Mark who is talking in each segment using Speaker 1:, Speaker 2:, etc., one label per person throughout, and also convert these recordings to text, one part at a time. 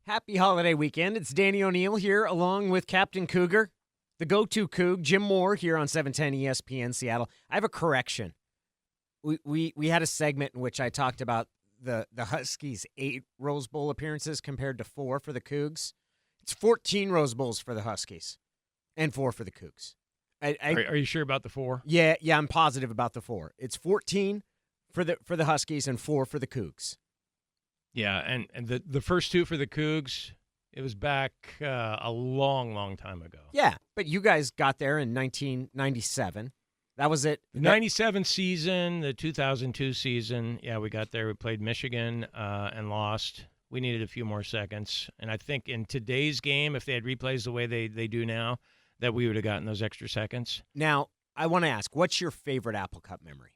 Speaker 1: Happy holiday weekend. It's Danny O'Neill here along with Captain Cougar, the go-to Coug, Jim Moore here on 710 ESPN Seattle. I have a correction. We had a segment in which I talked about the Huskies' 8 Rose Bowl appearances compared to 4 for the Cougs. It's 14 Rose Bowls for the Huskies and 4 for the Cougs.
Speaker 2: Are you sure about the 4?
Speaker 1: Yeah, I'm positive about the 4. It's 14 for the Huskies and 4 for the Cougs.
Speaker 2: Yeah, and the first 2 for the Cougs, it was back a long, long time ago.
Speaker 1: Yeah, but you guys got there in 1997. That was it.
Speaker 2: The 97 season, the 2002 season, yeah, we got there. We played Michigan and lost. We needed a few more seconds. And I think in today's game, if they had replays the way they do now, that we would have gotten those extra seconds.
Speaker 1: Now, I want to ask, what's your favorite Apple Cup memory?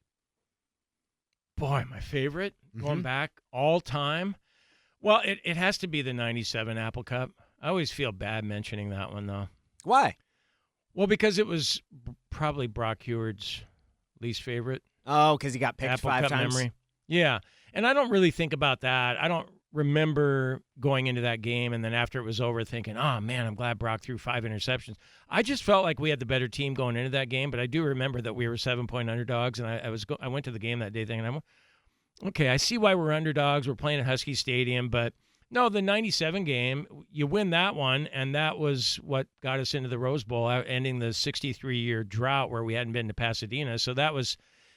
Speaker 2: Boy, my favorite, going back all time. Well, it has to be the 97 Apple Cup. I always feel bad mentioning that one, though.
Speaker 1: Why?
Speaker 2: Well, because it was probably Brock Heward's least favorite.
Speaker 1: Oh, because he got picked
Speaker 2: Apple
Speaker 1: 5
Speaker 2: Cup
Speaker 1: times?
Speaker 2: memory. Yeah, and I don't really think about that. I don't remember going into that game and then after it was over thinking, oh, man, I'm glad Brock threw 5 interceptions. I just felt like we had the better team going into that game, but I do remember that we were 7-point underdogs, and I went to the game that day thinking, okay, I see why we're underdogs. We're playing at Husky Stadium, but no, the 97 game, you win that one, and that was what got us into the Rose Bowl, ending the 63-year drought where we hadn't been to Pasadena. So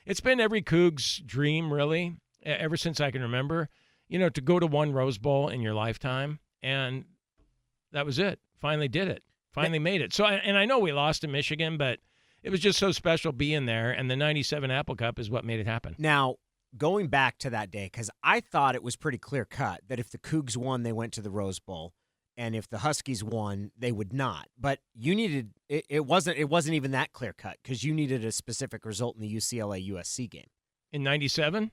Speaker 2: it's been every Cougs' dream, really, ever since I can remember, to go to one Rose Bowl in your lifetime, and that was it. Finally did it. Finally made it. So, and I know we lost to Michigan, but it was just so special being there, and the 97 Apple Cup is what made it happen.
Speaker 1: Now, going back to that day, because I thought it was pretty clear-cut that if the Cougs won, they went to the Rose Bowl, and if the Huskies won, they would not. But you needed it wasn't even that clear-cut because you needed a specific result in the UCLA-USC game.
Speaker 2: In 97?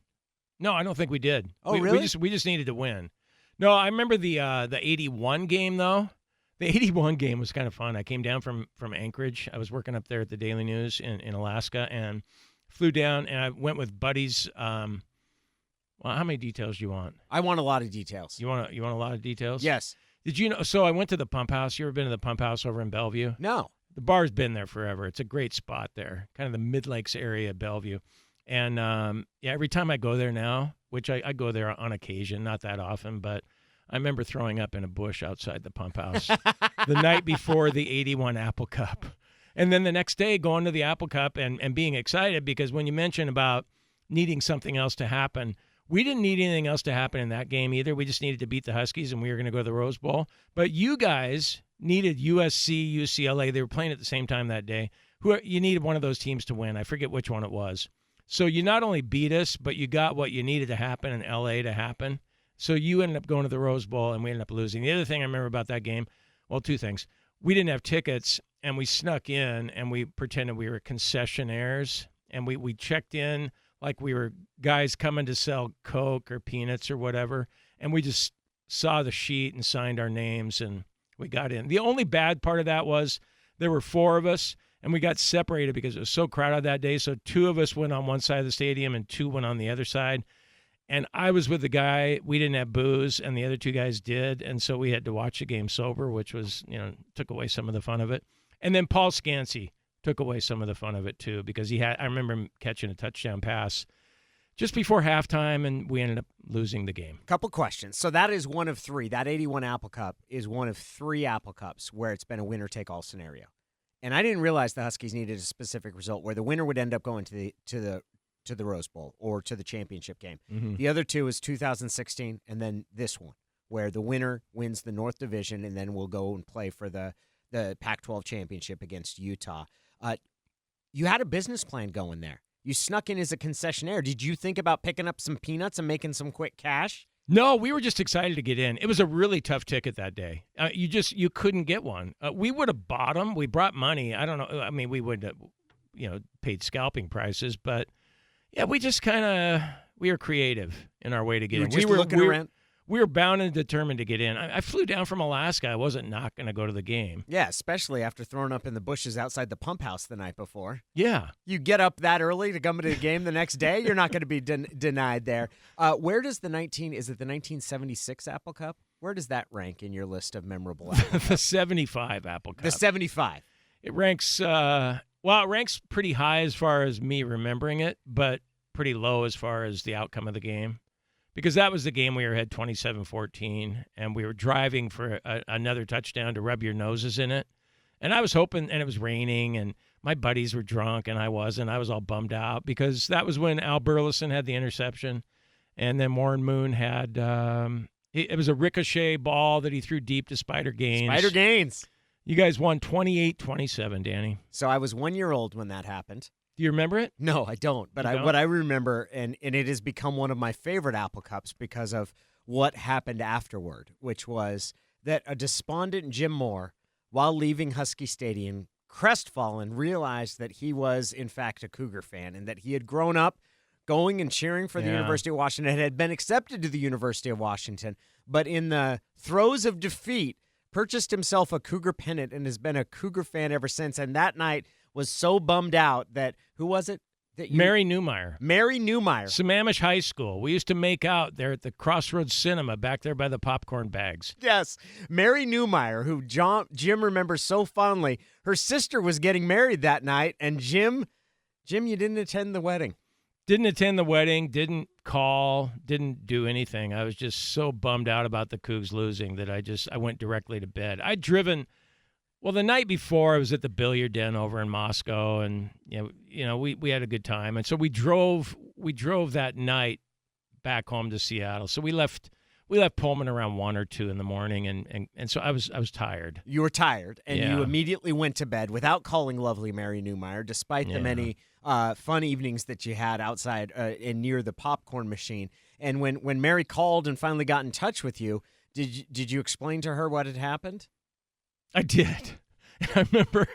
Speaker 2: No, I don't think we did.
Speaker 1: Oh, really?
Speaker 2: We just needed to win. No, I remember the 81 game, though. The 81 game was kind of fun. I came down from Anchorage. I was working up there at the Daily News in Alaska, and flew down, and I went with buddies. Well, how many details do you want?
Speaker 1: I want a lot of details.
Speaker 2: You want a lot of details?
Speaker 1: Yes.
Speaker 2: Did you know? So I went to the Pump House. You ever been to the Pump House over in Bellevue?
Speaker 1: No.
Speaker 2: The bar's been there forever. It's a great spot there, kind of the Mid-Lakes area of Bellevue. And, every time I go there now, which I go there on occasion, not that often, but I remember throwing up in a bush outside the Pump House the night before the 81 Apple Cup. And then the next day going to the Apple Cup and being excited because when you mention about needing something else to happen, we didn't need anything else to happen in that game either. We just needed to beat the Huskies, and we were going to go to the Rose Bowl. But you guys needed USC, UCLA. They were playing at the same time that day. You needed one of those teams to win. I forget which one it was. So you not only beat us, but you got what you needed to happen in L.A. to happen. So you ended up going to the Rose Bowl, and we ended up losing. The other thing I remember about that game, well, 2 things. We didn't have tickets, and we snuck in, and we pretended we were concessionaires, and we checked in like we were guys coming to sell Coke or peanuts or whatever, and we just saw the sheet and signed our names, and we got in. The only bad part of that was there were 4 of us, and we got separated because it was so crowded that day, so 2 of us went on one side of the stadium and 2 went on the other side. And I was with the guy, we didn't have booze, and the other 2 guys did, and so we had to watch the game sober, which was, took away some of the fun of it. And then Paul Scansey took away some of the fun of it, too, because I remember him catching a touchdown pass just before halftime, and we ended up losing the game.
Speaker 1: Couple questions. So that is one of 3. That 81 Apple Cup is one of 3 Apple Cups where it's been a winner-take-all scenario. And I didn't realize the Huskies needed a specific result where the winner would end up going to the Rose Bowl or to the championship game.
Speaker 2: Mm-hmm.
Speaker 1: The other 2 is 2016 and then this one where the winner wins the North Division and then will go and play for the Pac-12 championship against Utah. You had a business plan going there. You snuck in as a concessionaire. Did you think about picking up some peanuts and making some quick cash?
Speaker 2: No, we were just excited to get in. It was a really tough ticket that day. You couldn't get one. We would have bought them. We brought money. I don't know. I mean, we would have, paid scalping prices, but yeah, we just we were creative in our way to get in.
Speaker 1: We were looking around.
Speaker 2: We were bound and determined to get in. I flew down from Alaska. I wasn't not going to go to the game.
Speaker 1: Yeah, especially after throwing up in the bushes outside the Pump House the night before.
Speaker 2: Yeah.
Speaker 1: You get up that early to come to the game the next day, you're not going to be denied there. Where does is it the 1976 Apple Cup? Where does that rank in your list of memorable
Speaker 2: The 75 Apple Cup.
Speaker 1: The 75.
Speaker 2: It ranks, it ranks pretty high as far as me remembering it, but pretty low as far as the outcome of the game. Because that was the game we were ahead 27-14, and we were driving for another touchdown to rub your noses in it. And I was hoping, and it was raining, and my buddies were drunk, and I wasn't. I was all bummed out because that was when Al Burleson had the interception, and then Warren Moon had it was a ricochet ball that he threw deep to Spider Gaines.
Speaker 1: Spider Gaines.
Speaker 2: You guys won 28-27, Danny.
Speaker 1: So I was 1 year old when that happened.
Speaker 2: Do you remember it?
Speaker 1: No, I don't. But
Speaker 2: You don't?
Speaker 1: what I remember, and it has become one of my favorite Apple Cups because of what happened afterward, which was that a despondent Jim Moore, while leaving Husky Stadium, crestfallen, realized that he was, in fact, a Cougar fan and that he had grown up going and cheering for the University of Washington, had been accepted to the University of Washington, but in the throes of defeat, purchased himself a Cougar pennant and has been a Cougar fan ever since. And that night was so bummed out that, who was it?
Speaker 2: Mary Newmeyer.
Speaker 1: Mary Newmeyer.
Speaker 2: Sammamish High School. We used to make out there at the Crossroads Cinema back there by the popcorn bags.
Speaker 1: Yes. Mary Newmeyer, who Jim remembers so fondly. Her sister was getting married that night, and Jim, you didn't attend the wedding.
Speaker 2: Didn't attend the wedding, didn't call, didn't do anything. I was just so bummed out about the Cougs losing that I went directly to bed. I'd driven... Well, the night before, I was at the billiard den over in Moscow, and we had a good time, and so we drove that night back home to Seattle. So we left Pullman around 1 or 2 in the morning, and so I was tired.
Speaker 1: You were tired, and
Speaker 2: Yeah.
Speaker 1: you immediately went to bed without calling lovely Mary Newmeyer, despite the many fun evenings that you had outside and near the popcorn machine. And when Mary called and finally got in touch with you, did you explain to her what had happened?
Speaker 2: I did. I remember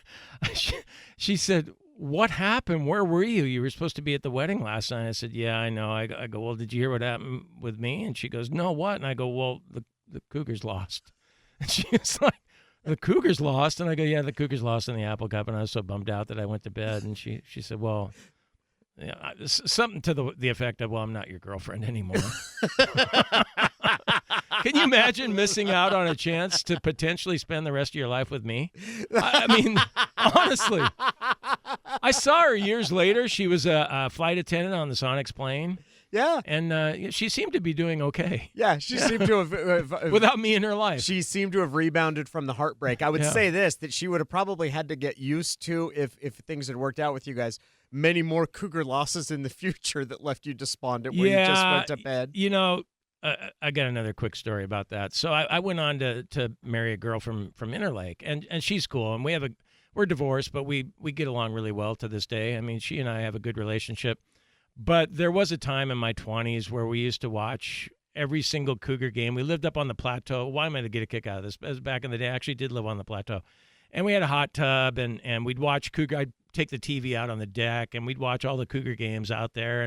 Speaker 2: she said, "What happened? Where were you? You were supposed to be at the wedding last night." I said, "Yeah, I know." I go, "Well, did you hear what happened with me?" And she goes, "No, what?" And I go, "Well, the Cougars lost." And she was like, "The Cougars lost?" And I go, "Yeah, the Cougars lost in the Apple Cup." And I was so bummed out that I went to bed. And she said, "Well, yeah, something to the effect of, well, I'm not your girlfriend anymore." Can you imagine missing out on a chance to potentially spend the rest of your life with me? I mean, honestly. I saw her years later. She was a flight attendant on the Sonics plane.
Speaker 1: Yeah.
Speaker 2: And she seemed to be doing okay.
Speaker 1: Yeah, she seemed to have...
Speaker 2: without me in her life.
Speaker 1: She seemed to have rebounded from the heartbreak. I would say this, that she would have probably had to get used to, if things had worked out with you guys, many more Cougar losses in the future that left you despondent where you just went to bed.
Speaker 2: I got another quick story about that. So I went on to marry a girl from Interlake, and she's cool, and we're divorced, but we get along really well to this day. I mean, she and I have a good relationship. But there was a time in my 20s where we used to watch every single Cougar game. We lived up on the plateau. Why am I to get a kick out of this? As back in the day, I actually did live on the plateau. And we had a hot tub, and we'd watch Cougar. I'd take the TV out on the deck, and we'd watch all the Cougar games out there.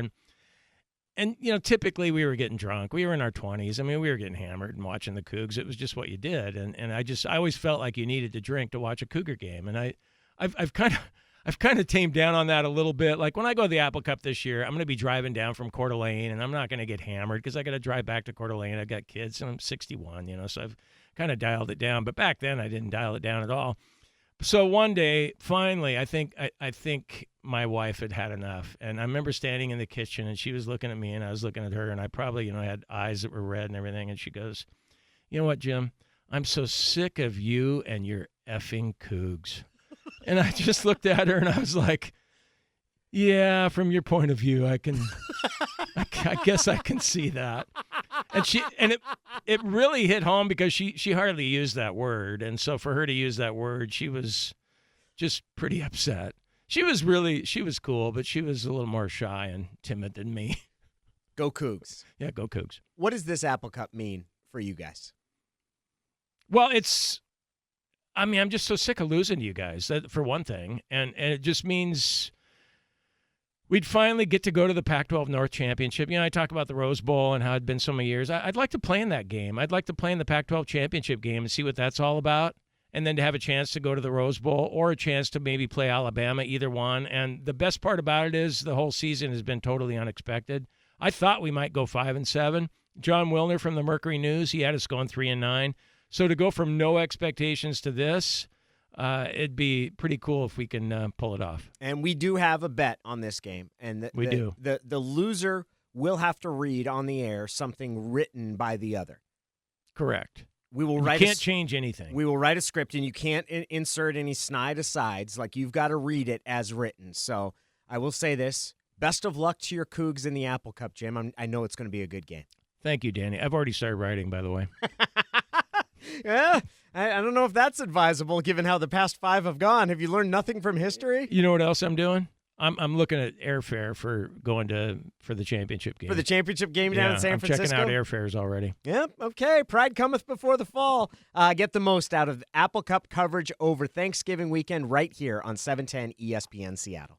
Speaker 2: And typically we were getting drunk. We were in our 20s. I mean, we were getting hammered and watching the Cougs. It was just what you did. And I always felt like you needed to drink to watch a Cougar game. And I've kind of tamed down on that a little bit. Like when I go to the Apple Cup this year, I'm going to be driving down from Coeur d'Alene, and I'm not going to get hammered because I got to drive back to Coeur d'Alene. I've got kids, and I'm 61, so I've kind of dialed it down. But back then, I didn't dial it down at all. So one day, finally, I think my wife had enough, and I remember standing in the kitchen, and she was looking at me, and I was looking at her, and I probably, had eyes that were red and everything, and she goes, "You know what, Jim? I'm so sick of you and your effing Cougs." And I just looked at her, and I was like, "Yeah, from your point of view, I guess I can see that." And it really hit home because she hardly used that word, and so for her to use that word, she was just pretty upset. She was cool, but she was a little more shy and timid than me.
Speaker 1: Go Cougs.
Speaker 2: Yeah, go Cougs.
Speaker 1: What does this Apple Cup mean for you guys?
Speaker 2: Well, I'm just so sick of losing to you guys, that, for one thing. And it just means we'd finally get to go to the Pac-12 North Championship. I talk about the Rose Bowl and how it'd been so many years. I'd like to play in that game. I'd like to play in the Pac-12 Championship game and see what that's all about. And then to have a chance to go to the Rose Bowl or a chance to maybe play Alabama, either one. And the best part about it is the whole season has been totally unexpected. I thought we might go 5-7. John Wilner from the Mercury News, he had us going 3-9. So to go from no expectations to this, it'd be pretty cool if we can pull it off.
Speaker 1: And we do have a bet on this game. And the loser will have to read on the air something written by the other.
Speaker 2: Correct.
Speaker 1: We will
Speaker 2: You can't change anything.
Speaker 1: We will write a script, and you can't insert any snide asides. Like, you've got to read it as written. So I will say this. Best of luck to your Cougs in the Apple Cup, Jim. I know it's going to be a good game.
Speaker 2: Thank you, Danny. I've already started writing, by the way.
Speaker 1: Yeah, I don't know if that's advisable given how the past 5 have gone. Have you learned nothing from history?
Speaker 2: You know what else I'm doing? I'm looking at airfare for going for the championship game.
Speaker 1: For the championship game down in San Francisco?
Speaker 2: I'm checking out airfares already.
Speaker 1: Yep, okay. Pride cometh before the fall. Get the most out of Apple Cup coverage over Thanksgiving weekend right here on 710 ESPN Seattle.